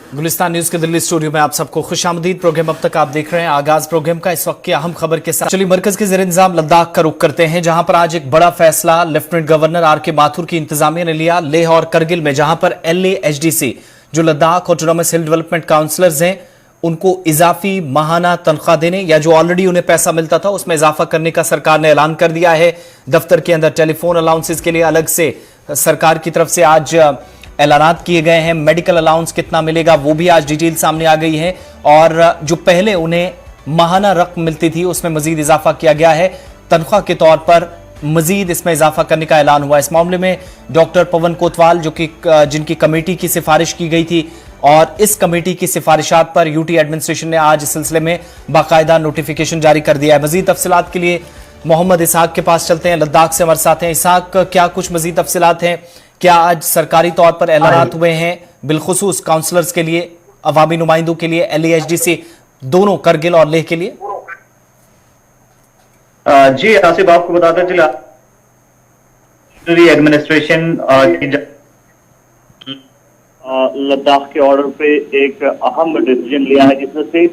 Gulistan news के Delhi studio में आप सबको खुशामदीद। प्रोग्राम अब तक आप देख रहे हैं आगाज प्रोग्राम का इस वक्त की अहम खबर के साथ। चलिए मरकज के ज़ेर इंतजाम लद्दाख का रुख करते हैं, जहां पर आज एक बड़ा फैसला लेफ्टिनेंट गवर्नर आर.के. माथुर की इंतजामिया ने लिया। लेह और करगिल में जहां पर LAHDC जो Ladakh autonomous hill development councillors हैं उनको इजाफी माहाना तनख्वाह देने या जो ऑलरेडी उन्हें पैसा मिलता था उसमें इजाफा करने का सरकार ने ऐलान कर दिया है। दफ्तर के अंदर टेलीफोन अलाउंसेस के लिए अलग से सरकार की तरफ से आज ऐलानात किए गए हैं। मेडिकल अलाउंस कितना मिलेगा वो भी आज डिटेल सामने आ गई है और जो पहले उन्हें माहाना रकम मिलती थी उसमें मजीद इजाफा किया गया है। तनख्वाह के तौर पर मजीद इसमें इजाफा करने का ऐलान हुआ। इस मामले में डॉक्टर पवन कोतवाल जो कि जिनकी कमेटी की सिफारिश की गई थी और इस कमेटी की सिफारिशात पर यूटी एडमिनिस्ट्रेशन ने आज इस सिलसिले में बाकायदा नोटिफिकेशन जारी कर दिया है। मजीद तफसीलात के लिए मोहम्मद इसहाक के पास चलते हैं, लद्दाख से हमारे साथ हैं। इसहाक, क्या कुछ मजीद तफसीलात हैं? क्या आज सरकारी तौर पर ऐलानात हुए हैं बिलखुसूस काउंसलर्स के लिए, अवामी नुमाइंदों के लिए, LAHDC दोनों करगिल और लेह के लिए? जी आसिफ, आपको बताते चला एडमिनिस्ट्रेशन लद्दाख के ऑर्डर पे एक अहम डिसीजन लिया है, जिसमें से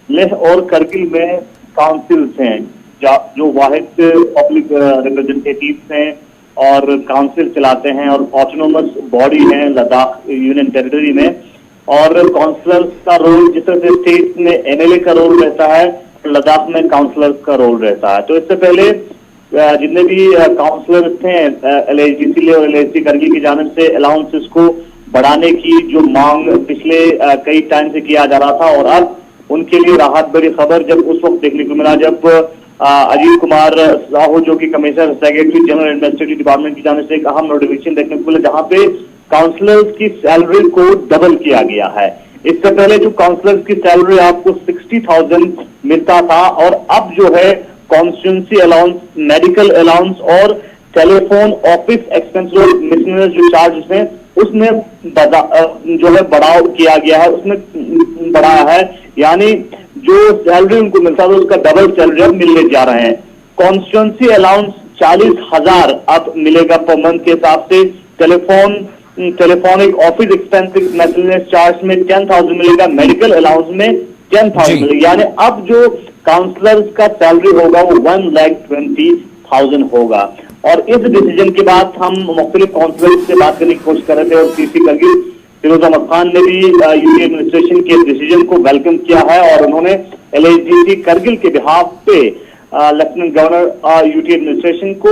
लेह और करगिल में काउंसिल्स हैं जो वाहिद पब्लिक रिप्रेजेंटेटिव्स हैं और काउंसिल चलाते हैं और ऑटोनोमस बॉडी है लद्दाख यूनियन टेरिटरी में। और काउंसलर्स का रोल जिस तरह से स्टेट में MLA का रोल रहता है, लद्दाख में काउंसलर्स का रोल रहता है। तो इससे पहले जितने भी काउंसलर्स थे LAHDC और LAHDC करगिल की जानिब से अलाउंसेस को बढ़ाने की जो मांग पिछले कई टाइम से किया जा रहा था और अब उनके लिए राहत भरी खबर जब उस वक्त देखने को मिला जब अजीत कुमार साहू जो कि commissioner secretary general administrative department की जाने से एक अहम नोटिफिकेशन देखने को मिला, जहां पे काउंसलर्स की सैलरी को डबल किया गया है। इससे पहले जो काउंसलर्स की सैलरी आपको 60,000 मिलता था और अब जो है कॉन्स्टिट्यूंसी अलाउंस, मेडिकल अलाउंस और टेलीफोन ऑफिस एक्सपेंस और मिसलेनियस जो चार्जेस हैं उसमें जो है बढ़ाव किया गया है, उसमें बढ़ाया है। यानी जो सैलरी उनको मिलता था उसका डबल सैलरी अब मिलने जा रहे हैं। कॉन्स्टिट्यूंसी अलाउंस 40,000 अब मिलेगा पर मंथ के हिसाब से। Telephonic office expensive miscellaneous charge में 10,000 मिलेगा, मेडिकल अलाउंस में 10,000 मिलेगा। यानी अब जो काउंसलर्स का सैलरी होगा वो 1,20,000 होगा। और इस डिसीजन के बाद हम मुख्तलिफ काउंसलर्स से बात करने की कोशिश कर रहे थे और CC करगिल फिरोज अहमद खान ने भी यूटी एडमिनिस्ट्रेशन के डिसीजन को वेलकम किया है और उन्होंने LAHDC करगिल के बिहाफ पे लेफ्टिनेंट गवर्नर यूटी एडमिनिस्ट्रेशन को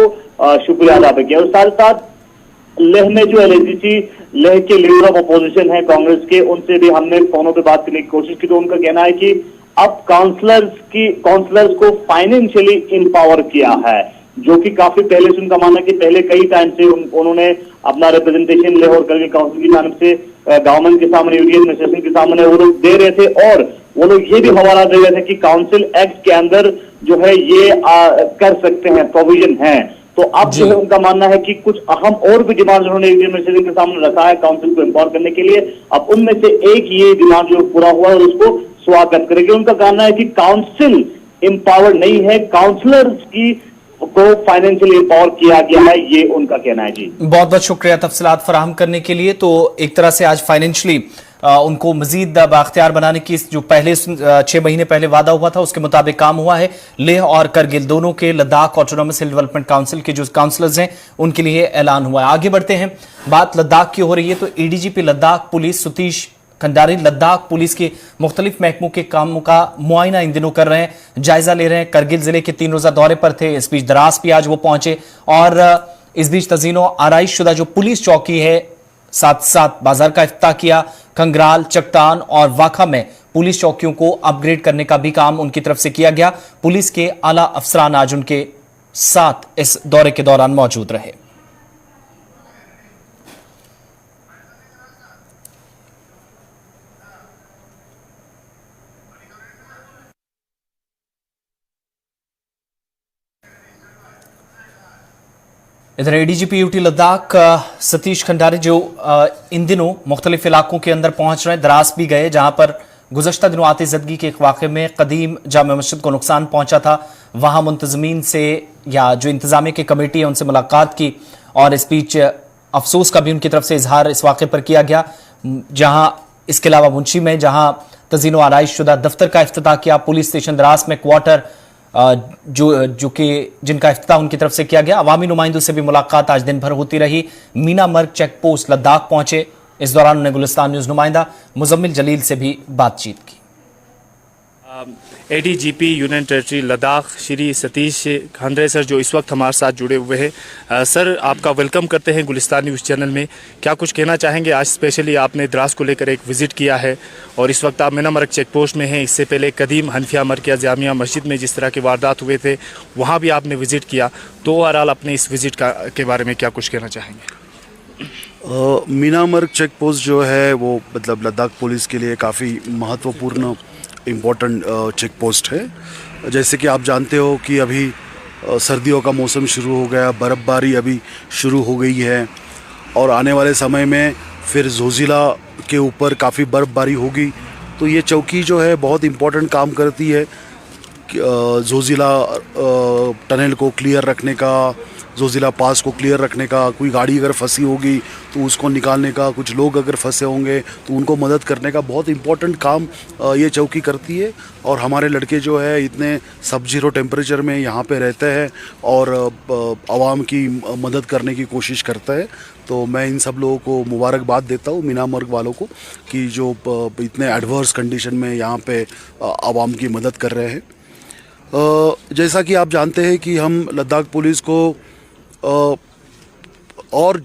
शुक्रिया अदा किया। और साथ साथ लेह में जो LAHDC लेह के लीडर ऑफ अपोजिशन है कांग्रेस के, उनसे भी हमने फोनों पे बात करने की कोशिश की। तो उनका कहना है कि अब काउंसलर्स को फाइनेंशियली एम्पावर किया है, जो कि काफी पहले से उनका मानना है कि पहले कई टाइम से उन्होंने अपना रिप्रेजेंटेशन लेह और करगिल काउंसिल की जानिब से गवर्नमेंट के सामने, यूटी एडमिनिस्ट्रेशन के सामने वो लोग दे रहे थे और वो लोग ये भी हवाला दे रहे थे कि काउंसिल एक्ट के अंदर जो है ये कर सकते हैं, प्रोविजन है। तो अब जो है उनका मानना है कि कुछ अहम और भी डिमांड उन्होंने यूटी एडमिनिस्ट्रेशन के सामने रखा है काउंसिल को एम्पावर करने के लिए। अब उनमें से एक ये डिमांड जो पूरा हुआ और उसको स्वागत करेंगे। उनका कहना है कि काउंसिल एम्पावर नहीं है, काउंसलर्स की को फाइनेंशियली एम्पावर किया गया है, ये उनका कहना है। जी बहुत बहुत शुक्रिया तफसीलात फराहम करने के लिए। तो एक तरह से आज फाइनेंशियली उनको मजीद बाख्तियार बनाने की जो पहले 6 महीने पहले वादा हुआ था उसके मुताबिक काम हुआ है। लेह और करगिल दोनों के Ladakh autonomous hill development council के जो काउंसलर्स हैं उनके लिए ऐलान हुआ है। आगे बढ़ते हैं, बात लद्दाख की हो रही है तो ADGP Ladakh police Satish खंडारी Ladakh police के मुख्तलिफ महकमों के कामों का मुआयना इन दिनों कर रहे हैं, जायजा ले रहे हैं। करगिल जिले के 3 रोजा दौरे पर थे, इस बीच द्रास भी आज वो पहुंचे और इस बीच तजीनो आराइश शुदा जो पुलिस चौकी है साथ साथ बाजार का इफ्तिताह किया। कंगराल, चकतान और वाखा में पुलिस चौकियों को अपग्रेड करने का भी काम उनकी तरफ से किया गया। पुलिस के आला अफसरान आज उनके साथ इस दौरे के दौरान मौजूद रहे। इधर ADGP यूटी लद्दाख सतीश खंडारी जो इन दिनों मुख्तलिफ इलाकों के अंदर पहुंच रहे हैं, द्रास भी गए जहां पर गुज़श्ता दिनों आतिशज़दगी के एक वाक़े में कदीम जामा मस्जिद को नुकसान पहुंचा था। वहां मुंतज़मीन से या जो इंतजामिया की कमेटी है उनसे मुलाकात की और इस बीच अफसोस का भी उनकी तरफ से इजहार इस वाक़े पर किया गया, जहां इसके अलावा मुंशी में जहां तजीनो आराइश शुदा दफ्तर का इफ्तिताह किया, पुलिस स्टेशन द्रास में क्वार्टर जो कि जिनका इफ्तिताह उनकी तरफ से किया गया। अवामी नुमाइंदों से भी मुलाकात आज दिन भर होती रही। मीना मर्ग चेक पोस्ट लद्दाख पहुंचे, इस दौरान उन्होंने गुलिस्तान न्यूज नुमाइंदा मुजम्मिल जलील से भी बातचीत की। ADGP union territory Ladakh Shri Satish Khandare sir जो इस वक्त हमारे साथ जुड़े हुए हैं। सर, आपका वेलकम करते हैं गुलिस्तान न्यूज़ चैनल में। क्या कुछ कहना चाहेंगे? आज स्पेशली आपने द्रास को लेकर एक विज़िट किया है और इस वक्त आप मीना मर्ग चेक पोस्ट में हैं। इससे पहले कदीम हनफिया मरकज़ जामिया मस्जिद में जिस तरह के वारदात हुए थे वहाँ भी आपने विज़िट किया, तो ओवरऑल अपने इस विज़िट के बारे में क्या कुछ कहना चाहेंगे? मीना मर्ग चेक पोस्ट जो है वो मतलब लद्दाख पुलिस के लिए काफ़ी महत्वपूर्ण इम्पोर्टेंट चेक पोस्ट है। जैसे कि आप जानते हो कि अभी सर्दियों का मौसम शुरू हो गया, बर्फ़बारी अभी शुरू हो गई है और आने वाले समय में फिर जोजिला के ऊपर काफ़ी बर्फ़बारी होगी। तो ये चौकी जो है बहुत इम्पोर्टेंट काम करती है जोजिला टनल को क्लियर रखने का, जोजिला पास को क्लियर रखने का। कोई गाड़ी अगर फंसी होगी तो उसको निकालने का, कुछ लोग अगर फंसे होंगे तो उनको मदद करने का बहुत इम्पोर्टेंट काम ये चौकी करती है। और हमारे लड़के जो है इतने सब जीरो टेम्परेचर में यहाँ पे रहते हैं और आवाम की मदद करने की कोशिश करता है। तो मैं इन सब लोगों को मुबारकबाद देता हूँ, मीना मर्ग वालों को, कि जो इतने एडवर्स कंडीशन में यहाँ पे आवाम की मदद कर रहे हैं। जैसा कि आप जानते हैं कि हम लद्दाख पुलिस को और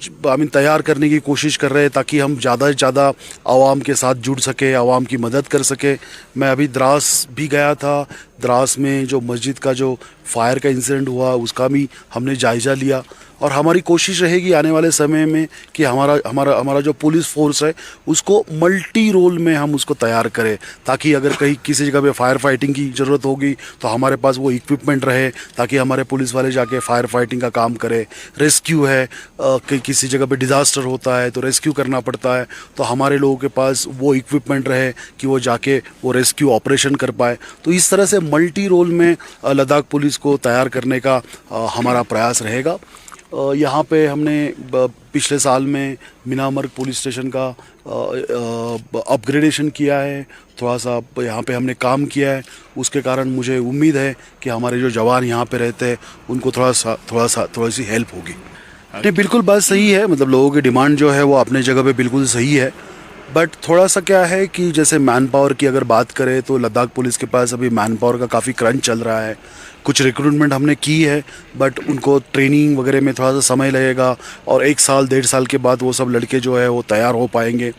तैयार करने की कोशिश कर रहे हैं ताकि हम ज़्यादा से ज़्यादा आवाम के साथ जुड़ सके, आवाम की मदद कर सके। मैं अभी द्रास भी गया था। द्रास में जो मस्जिद का जो फायर का इंसिडेंट हुआ उसका भी हमने जायज़ा लिया और हमारी कोशिश रहेगी आने वाले समय में कि हमारा जो पुलिस फोर्स है उसको मल्टी रोल में हम उसको तैयार करें, ताकि अगर कहीं किसी जगह पे फायर फाइटिंग की ज़रूरत होगी तो हमारे पास वो इक्विपमेंट रहे, ताकि हमारे पुलिस वाले जाके फायर फाइटिंग का काम करें। रेस्क्यू है, किसी जगह पे डिज़ास्टर होता है तो रेस्क्यू करना पड़ता है, तो हमारे लोगों के पास वो इक्विपमेंट रहे कि वो जाके वो रेस्क्यू ऑपरेशन कर पाए। तो इस तरह से मल्टी रोल में लद्दाख पुलिस को तैयार करने का हमारा प्रयास रहेगा। यहाँ पे हमने पिछले साल में मीना मर्ग पुलिस स्टेशन का अपग्रेडेशन किया है, थोड़ा सा यहाँ पे हमने काम किया है। उसके कारण मुझे उम्मीद है कि हमारे जो जवान यहाँ पे रहते हैं उनको थोड़ी सी हेल्प होगी। नहीं, बिल्कुल बात सही है, मतलब लोगों की डिमांड जो है वो अपने जगह पे बिल्कुल सही है। बट थोड़ा सा क्या है कि जैसे मैन पावर की अगर बात करें तो लद्दाख पुलिस के पास अभी मैन पावर का काफ़ी क्रंच चल रहा है। कुछ रिक्रूटमेंट हमने की है बट उनको ट्रेनिंग वगैरह में थोड़ा सा समय लगेगा और 1 साल 1.5 साल के बाद वो सब लड़के जो है वो तैयार हो पाएंगे।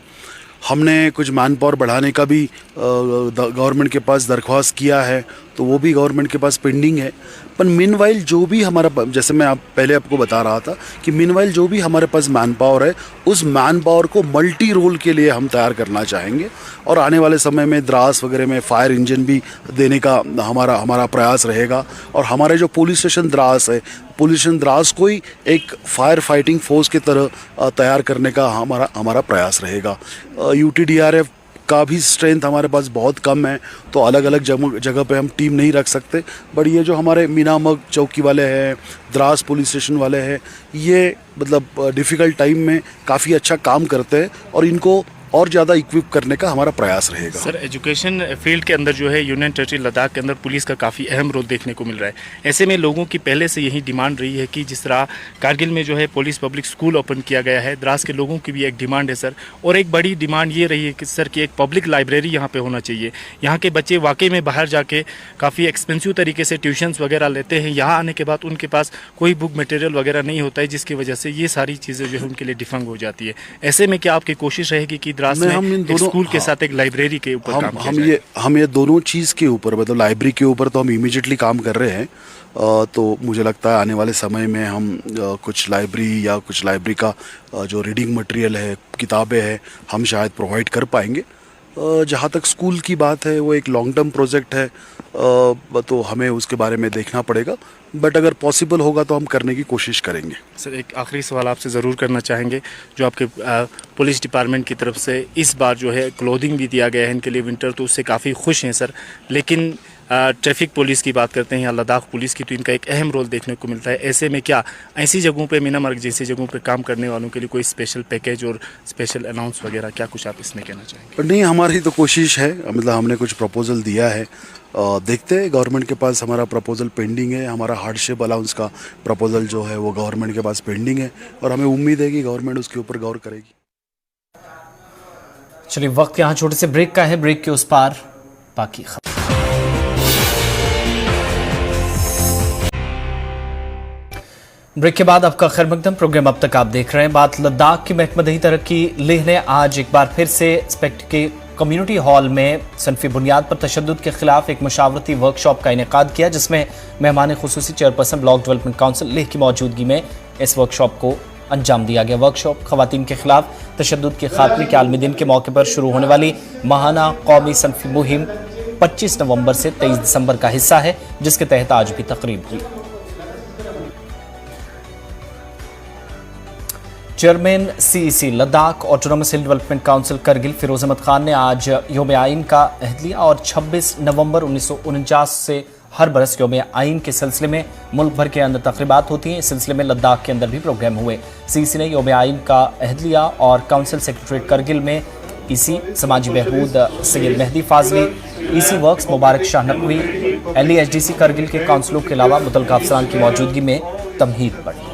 हमने कुछ मैन पावर बढ़ाने का भी गवर्नमेंट के पास दरख्वास्त किया है, तो वो भी गवर्नमेंट के पास पेंडिंग है। पर मीनवाइल जो भी हमारा, जैसे मैं पहले आपको बता रहा था कि मीनवाइल जो भी हमारे पास मैन पावर है उस मैन पावर को मल्टी रोल के लिए हम तैयार करना चाहेंगे और आने वाले समय में द्रास वगैरह में फायर इंजन भी देने का हमारा प्रयास रहेगा। और हमारे जो पुलिस स्टेशन द्रास है, पुलिस स्टेशन द्रास को ही एक फायर फाइटिंग फोर्स की तरह तैयार करने का हमारा प्रयास रहेगा। UTDRF का भी स्ट्रेंथ हमारे पास बहुत कम है, तो अलग अलग जगह पे हम टीम नहीं रख सकते। बट ये जो हमारे मीना मर्ग चौकी वाले हैं, द्रास पुलिस स्टेशन वाले हैं, ये मतलब डिफ़िकल्ट टाइम में काफ़ी अच्छा काम करते हैं और इनको और ज़्यादा इक्विप करने का हमारा प्रयास रहेगा। सर, एजुकेशन फील्ड के अंदर जो है यूनियन टेरिटरी लद्दाख के अंदर पुलिस का काफ़ी अहम रोल देखने को मिल रहा है। ऐसे में लोगों की पहले से यही डिमांड रही है कि जिस तरह कारगिल में जो है पुलिस पब्लिक स्कूल ओपन किया गया है, द्रास के लोगों की भी एक डिमांड है सर। और एक बड़ी डिमांड ये रही है कि सर कि एक पब्लिक लाइब्रेरी यहाँ पर होना चाहिए। यहाँ के बच्चे वाकई में बाहर जाके काफ़ी एक्सपेंसिव तरीके से ट्यूशन्स वगैरह लेते हैं, यहाँ आने के बाद उनके पास कोई बुक मटेरियल वगैरह नहीं होता है, जिसकी वजह से ये सारी चीज़ें जो है उनके लिए डिफंग हो जाती है। ऐसे में क्या आपकी कोशिश रहेगी कि द्रास में स्कूल के साथ एक लाइब्रेरी के ऊपर काम किया जाए? हम ये दोनों चीज़ के ऊपर, मतलब लाइब्रेरी के ऊपर तो हम इमीडिएटली काम कर रहे हैं। तो मुझे लगता है आने वाले समय में हम कुछ लाइब्रेरी या कुछ लाइब्रेरी का जो रीडिंग मटेरियल है, किताबें हैं, हम शायद प्रोवाइड कर पाएंगे। जहाँ तक स्कूल की बात है वो एक लॉन्ग टर्म प्रोजेक्ट है, तो हमें उसके बारे में देखना पड़ेगा। बट अगर पॉसिबल होगा तो हम करने की कोशिश करेंगे। सर, एक आखिरी सवाल आपसे ज़रूर करना चाहेंगे। जो आपके पुलिस डिपार्टमेंट की तरफ से इस बार जो है क्लोथिंग भी दिया गया है इनके लिए विंटर, तो उससे काफ़ी खुश हैं सर। लेकिन ट्रैफिक पुलिस की बात करते हैं या लद्दाख पुलिस की, तो इनका एक अहम रोल देखने को मिलता है। ऐसे में क्या ऐसी जगहों पे मीनामर्ग जैसी जगहों पे काम करने वालों के लिए कोई स्पेशल पैकेज और स्पेशल अनाउंस वगैरह, क्या कुछ आप इसमें कहना चाहेंगे? नहीं, हमारी तो कोशिश है, मतलब हमने कुछ प्रपोजल दिया है, देखते हैं। गवर्नमेंट के पास हमारा प्रपोजल पेंडिंग है, हमारा हार्डशिप अलाउंस का प्रपोजल जो है वो गवर्नमेंट के पास पेंडिंग है, और हमें उम्मीद है कि गवर्नमेंट उसके ऊपर गौर करेगी। चलिए, वक्त यहाँ छोटे से ब्रेक का है, ब्रेक के उस पार बाकी खबर। ब्रेक के बाद आपका खैर मकदम। प्रोग्राम अब तक आप देख रहे हैं। बात लद्दाख की महकमा दही तरक्की लेह ने आज एक बार फिर से स्पेक्ट के कम्युनिटी हॉल में सनफी बुनियाद पर तशद्दुद के खिलाफ एक मशावरती वर्कशॉप का इनेकाद किया, जिसमें मेहमान खुसूसी chairperson block development council Leh की मौजूदगी में इस वर्कशॉप को अंजाम दिया गया। वर्कशॉप खवातीन के खिलाफ तशद्दुद के खात्मे के आलमी दिन के मौके पर शुरू होने वाली माहाना कौमी सनफी मुहिम 25 नवंबर से 23 दिसंबर का हिस्सा है, जिसके तहत आज भी तकरीब हुई। Chairman CEC Ladakh autonomous hill development council Kargil Firoz Ahmad Khan ने आज योम आइन का अहद लिया और 26 नवंबर 1949 से हर बरस योम आइन के सिलसिले में मुल्क भर के अंदर तकरीबात होती हैं। इस सिलसिले में लद्दाख के अंदर भी प्रोग्राम हुए। सीईसी ने योम आइन का अहद लिया और काउंसिल सेक्रेटरीट करगिल में ईसी समाजी बहबूद Syed Mehdi Fazli, EC works Mubarak Shah Naqvi, LEHDC Kargil के काउंसिलों के अलावा मुतल्लिका अफसरान की मौजूदगी में तमहीद पड़ी।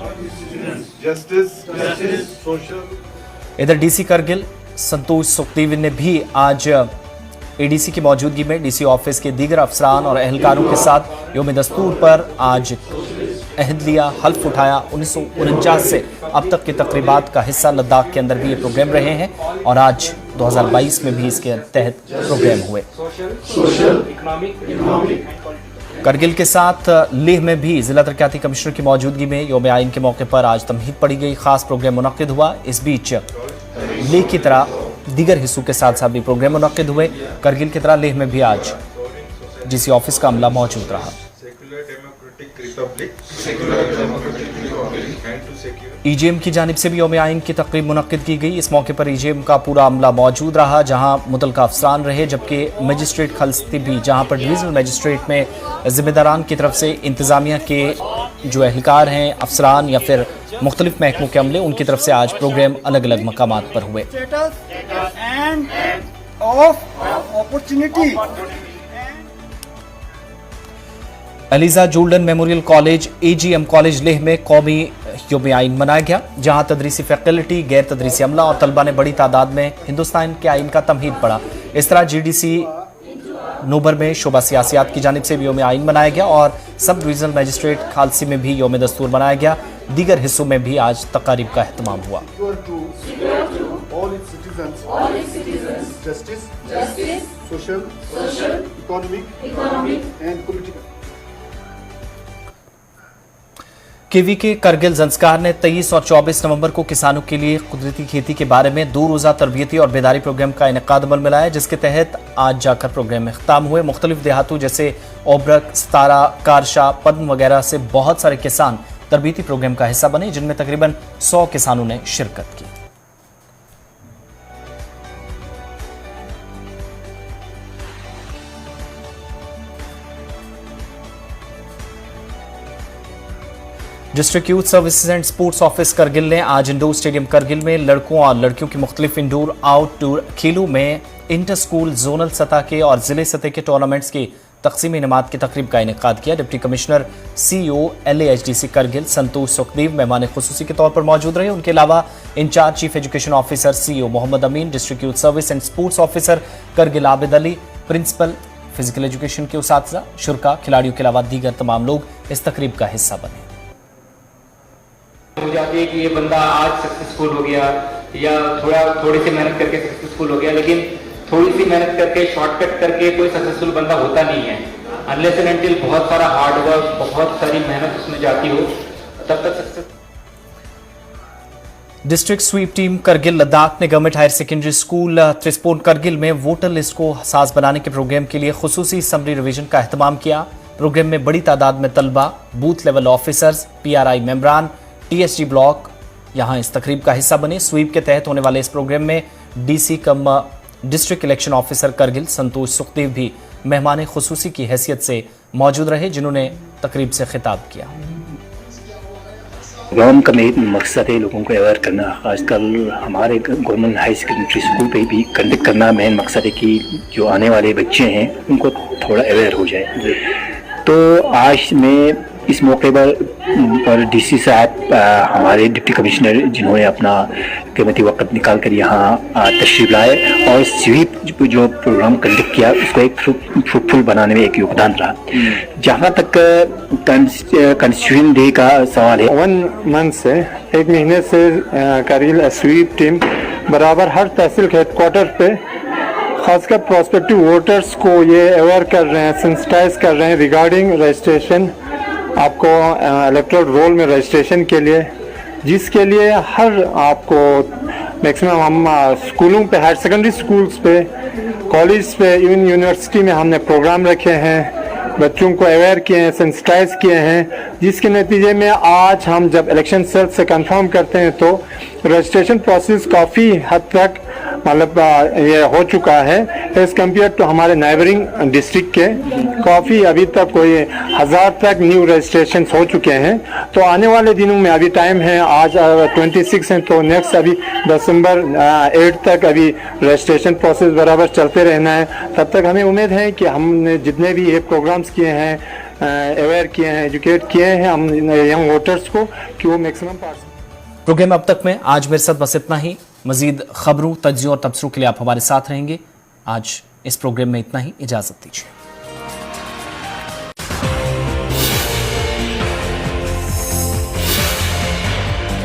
इधर डीसी करगिल संतोष सुखदेव ने भी आज एडीसी की मौजूदगी में डीसी ऑफिस के दीगर अफसरान और एहलकारों के साथ योम दस्तूर पर आज अहद लिया, हल्फ उठाया। 1949 से अब तक की तकरीबात का हिस्सा लद्दाख के अंदर भी ये प्रोग्राम रहे हैं और आज 2022 में भी इसके तहत प्रोग्राम हुए। करगिल के साथ लेह में भी जिला तरक्याती कमिश्नर की मौजूदगी में योम आइन के मौके पर आज तमहीद पड़ी गई। खास प्रोग्राम मुनक्किद हुआ। इस बीच लेह की तरह दीगर हिस्सों के साथ साथ भी प्रोग्राम मुनक्किद हुए। करगिल की तरह लेह में भी आज डीसी ऑफिस का अमला मौजूद रहा। EGM की जानिब से भी योम आइन की तकरीब मुनक्किद की गई। इस मौके पर EGM का पूरा अमला मौजूद रहा, जहां मुतल्लिका अफसरान रहे, जबकि मजिस्ट्रेट खलस्ती भी, जहां पर डिवीजनल मजिस्ट्रेट में जिम्मेदारान की तरफ से इंतजामिया के जो एहलकार हैं, अफसरान या फिर मुख्तलिफ महकमों के अमले, उनकी तरफ से आज प्रोग्राम अलग अलग मकामात पर हुए। Eliezer Joldan memorial college AGM college Leh में कौमी योम आइन मनाया गया, जहां तदरीसी फैकल्टी, गैर तदरीसी अमला और तलबा ने बड़ी तादाद में हिंदुस्तान के आइन का तमहीद पढ़ा। इस तरह GDC नूबर में शोबा सियासियात की जानिब से भी योम आइन मनाया गया और सब डिवीजनल मजिस्ट्रेट खालसी में भी योम दस्तूर मनाया गया। दीगर हिस्सों में भी आज तकारीब का एहतमाम हुआ। केवी के करगिल जंस्कार ने 23 और 24 नवंबर को किसानों के लिए कुदरती खेती के बारे में 2 रोज़ा तरबियती और बेदारी प्रोग्राम का इनेकाद अमल में लाया, जिसके तहत आज जाकर प्रोग्राम में ख़त्म हुए। मुख्तलिफ देहातों जैसे ओब्रक, सतारा, कारशा, पद्म वगैरह से बहुत सारे किसान तरबियती प्रोग्राम का हिस्सा बने, जिनमें तकरीबन 100 किसानों ने शिरकत की। District youth services and sports office Kargil ने आज इंडोर स्टेडियम करगिल में लड़कों और लड़कियों की मुख्तलिफ इंडोर आउटडोर खेलों में इंटर स्कूल, जोनल सतह के और जिले सतह के टूर्नामेंट्स की तकसीमी इनामात की तकरीब का इनेकाद किया। Deputy commissioner CEO LAHDC Kargil Santosh Sukhdev मेहमान खुसूसी के तौर पर मौजूद रहे। उनके अलावा incharge chief education officer CO Mohammad Amin, district youth service and sports officer Kargil Abid Ali, principal physical education के उस्ताद, शुरा, खिलाड़ियों के अलावा दीगर तमाम लोग इस तकरीब का हिस्सा बने। हो जाती है कि ये बंदा आज सक्सेसफुल हो गया या थोड़ी सी मेहनत करके सक्सेसफुल हो गया, लेकिन थोड़ी सी मेहनत करके शॉर्टकट करके कोई सक्सेसफुल बंदा होता नहीं है। अनलेस एंड अनटिल बहुत सारा हार्ड वर्क, बहुत सारी मेहनत उसमें जाती हो, तब तक success. District SVEEP team Kargil Ladakh ने government higher secondary school Trespone Kargil में वोटर लिस्ट को हसास बनाने के प्रोग्राम के लिए खुसूसी समरी रिवीजन का एहतमाम किया। प्रोग्राम में बड़ी तादाद में तलबा, booth level officers, PRI मेंबरान, TSG block यहां इस तकरीब का हिस्सा बने। स्वीप के तहत होने वाले इस प्रोग्राम में DC कम district election officer Kargil Santosh Sukhdev भी मेहमान खुसूसी की हैसियत से मौजूद रहे, जिन्होंने तकरीब से खिताब किया। प्रोग्राम का मेन मकसद है लोगों को अवेयर करना। आजकल हमारे गवर्नमेंट हाई सेकेंडरी स्कूल पे भी कंडक्ट करना मेन मकसद है कि जो आने वाले बच्चे हैं उनको थोड़ा अवेयर हो जाए। तो आज मैं इस मौके पर डीसी साहब हमारे डिप्टी कमिश्नर जिन्होंने अपना कीमती वक्त निकाल कर यहाँ तशरीफ लाए और स्वीप जो प्रोग्राम कंडक्ट किया उसको एक फ्रूटफुल बनाने में एक योगदान रहा। जहाँ तक कॉन्स्टिट्यूशन डे का सवाल है, 1 मंथ से 1 महीने से कारगिल स्वीप टीम बराबर हर तहसील के हेडक्वार्टर पे खासकर प्रोस्पेक्टिव वोटर्स को ये अवेयर कर रहे हैं, सेंसिटाइज कर रहे हैं रिगार्डिंग रजिस्ट्रेशन, आपको इलेक्टोरल रोल में रजिस्ट्रेशन के लिए, जिसके लिए हर आपको मैक्सिमम हम स्कूलों पे, हायर सेकेंडरी स्कूल्स पे, कॉलेज पे, इवन यूनिवर्सिटी में हमने प्रोग्राम रखे हैं, बच्चों को अवेयर किए हैं, सेंसिटाइज किए हैं, जिसके नतीजे में आज हम जब इलेक्शन सेल से कंफर्म करते हैं तो रजिस्ट्रेशन प्रोसेस काफ़ी हद तक मतलब ये हो चुका है एज़ कम्पेयर टू हमारे नाइबरिंग डिस्ट्रिक्ट के। काफ़ी अभी तक कोई 1000 तक न्यू रजिस्ट्रेशन हो चुके हैं। तो आने वाले दिनों में अभी टाइम है, आज 26 है, तो नेक्स्ट अभी दिसंबर 8 तक अभी रजिस्ट्रेशन प्रोसेस बराबर चलते रहना है। तब तक हमें उम्मीद है कि हमने जितने भी ये प्रोग्राम्स किए हैं, अवेयर किए हैं, एजुकेट किए हैं हम यंग वोटर्स को कि वो मैक्सिमम पार्ट। प्रोग्राम अब तक में आज मेरे साथ बस इतना ही। मजीद खबरों, तज्जियों और तबसरों के लिए आप हमारे साथ रहेंगे। आज इस प्रोग्राम में इतना ही, इजाजत दीजिए।